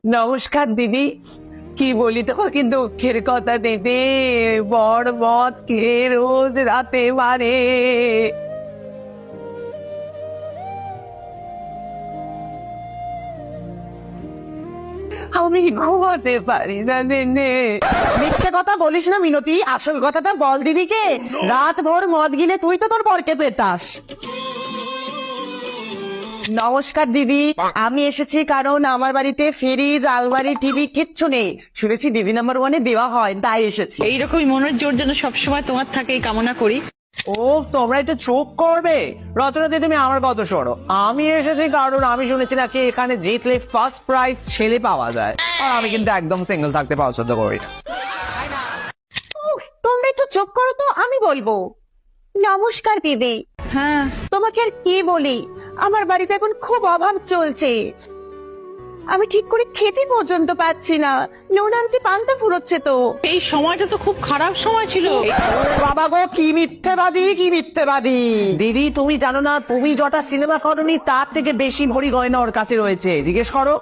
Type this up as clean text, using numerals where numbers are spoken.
নমস্কার দিদি। কি বলি তোমাকে দুঃখের কথা দিদি, বড় মদ খেয়ে রোজ রাতে মারে। আমি ঘুমাতে পারি না দিনে। মিথ্যে কথা বলিস না মিনতি, আসল কথাটা বল দিদিকে। রাত ভোর মদ গিলে তুই তো তোর বরকে পেতাস। নমস্কার দিদি, আমি এসেছি কারণ আমার বাড়িতে ফ্রিজ, আলমারি, টিভি কিচ্ছু নেই। শুনেছি দিদি নাম্বার ওয়ানে দেওয়া হয়, তাই এসেছি। এইরকমই মনের জোর যেন সবসময় তোমার থাকে এই কামনা করি। ও, তোমরা একটু চুপ করবে। রচনা দিয়ে তুমি আমার কথা শোনো। আমি এসেছি কারণ আমি শুনেছি নাকি এখানে জিতলে ফার্স্ট প্রাইজ ছেলে পাওয়া যায়, আর আমি কিন্তু একদম সিঙ্গেল থাকতে পছন্দ করি না। তোমরা একটু চুপ করো তো, আমি বলবো। নমস্কার দিদি। হ্যাঁ, তোমাকে আর কি বলি, আমার বাড়িতে এখন খুব অভাব চলছে। আমি ঠিক করে খেতে পর্যন্ত পাচ্ছি না, নুন আনতে পান্তা ফুরোচ্ছে তো। এই সময়টা তো খুব খারাপ সময় ছিল। বাবা গো, কি মিথ্যেবাদী, কি মিথ্যেবাদী। দিদি, তুমি জানো না, তুমি যটা সিনেমা করনি তার থেকে বেশি ভরি গয়না ওর কাছে রয়েছে, জিজ্ঞেস করো।